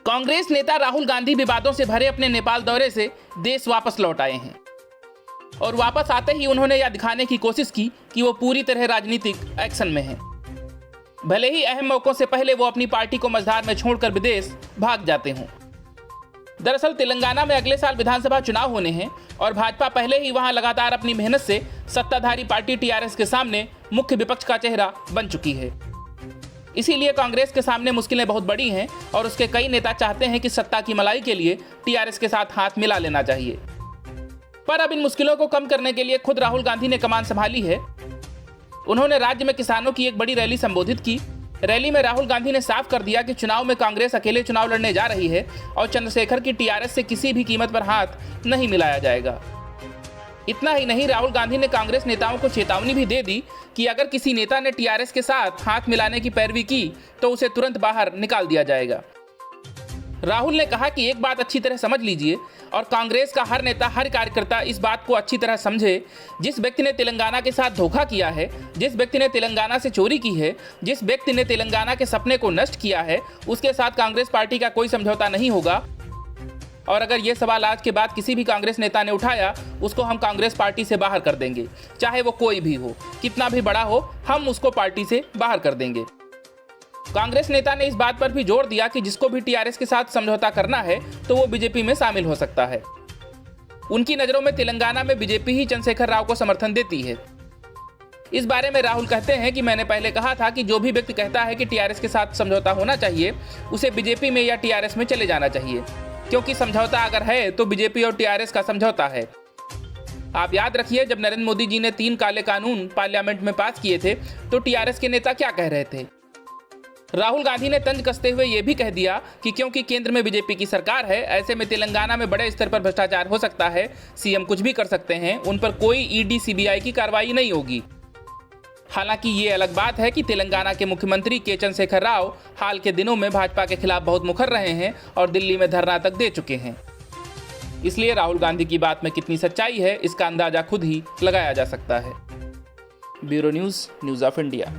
कांग्रेस नेता राहुल गांधी विवादों से भरे अपने नेपाल दौरे से देश वापस लौट आए हैं और वापस आते ही उन्होंने यह दिखाने की कोशिश की कि वो पूरी तरह राजनीतिक एक्शन में हैं। भले ही अहम मौकों से पहले वो अपनी पार्टी को मझधार में छोड़कर विदेश भाग जाते हों। दरअसल तेलंगाना में अगले साल विधानसभा चुनाव होने हैं और भाजपा पहले ही वहां लगातार अपनी मेहनत से सत्ताधारी पार्टी टीआरएस के सामने मुख्य विपक्ष का चेहरा बन चुकी है। इसीलिए कांग्रेस के सामने मुश्किलें बहुत बड़ी हैं और उसके कई नेता चाहते हैं कि सत्ता की मलाई के लिए टीआरएस के साथ हाथ मिला लेना चाहिए। पर अब इन मुश्किलों को कम करने के लिए खुद राहुल गांधी ने कमान संभाली है। उन्होंने राज्य में किसानों की एक बड़ी रैली संबोधित की। रैली में राहुल गांधी ने साफ कर दिया कि चुनाव में कांग्रेस अकेले चुनाव लड़ने जा रही है और चंद्रशेखर की टीआरएस से किसी भी कीमत पर हाथ नहीं मिलाया जाएगा। इतना ही नहीं, राहुल गांधी ने कांग्रेस नेताओं को चेतावनी भी दे दी कि अगर किसी नेता ने टीआरएस के साथ हाथ मिलाने की पैरवी की तो उसे तुरंत बाहर निकाल दिया जाएगा। राहुल ने कहा कि एक बात अच्छी तरह समझ लीजिए और कांग्रेस का हर नेता, हर कार्यकर्ता इस बात को अच्छी तरह समझे, जिस व्यक्ति ने तेलंगाना के साथ धोखा किया है, जिस व्यक्ति ने तेलंगाना से चोरी की है, जिस व्यक्ति ने तेलंगाना के सपने को नष्ट किया है, उसके साथ कांग्रेस पार्टी का कोई समझौता नहीं होगा। और अगर ये सवाल आज के बाद किसी भी कांग्रेस नेता ने उठाया, उसको हम कांग्रेस पार्टी से बाहर कर देंगे, चाहे वो कोई भी हो, कितना भी बड़ा हो, हम उसको पार्टी से बाहर कर देंगे। कांग्रेस नेता ने इस बात पर भी जोर दिया कि जिसको भी टीआरएस के साथ समझौता करना है तो वो बीजेपी में शामिल हो सकता है। उनकी नजरों में तेलंगाना में बीजेपी ही चंद्रशेखर राव को समर्थन देती है। इस बारे में राहुल कहते हैं कि मैंने पहले कहा था कि जो भी व्यक्ति कहता है कि टीआरएस के साथ समझौता होना चाहिए, उसे बीजेपी में या टीआरएस में चले जाना चाहिए, क्योंकि समझौता अगर है तो बीजेपी और टीआरएस का समझौता है। आप याद रखिए, जब नरेंद्र मोदी जी ने 3 काले कानून पार्लियामेंट में पास किए थे तो टीआरएस के नेता क्या कह रहे थे। राहुल गांधी ने तंज कसते हुए यह भी कह दिया कि क्योंकि केंद्र में बीजेपी की सरकार है, ऐसे में तेलंगाना में बड़े स्तर पर भ्रष्टाचार हो सकता है, सीएम कुछ भी कर सकते हैं, उन पर कोई ईडी सीबीआई की कार्रवाई नहीं होगी। हालांकि ये अलग बात है कि तेलंगाना के मुख्यमंत्री के चंद्रशेखर राव हाल के दिनों में भाजपा के खिलाफ बहुत मुखर रहे हैं और दिल्ली में धरना तक दे चुके हैं। इसलिए राहुल गांधी की बात में कितनी सच्चाई है, इसका अंदाजा खुद ही लगाया जा सकता है। Bureau news of India.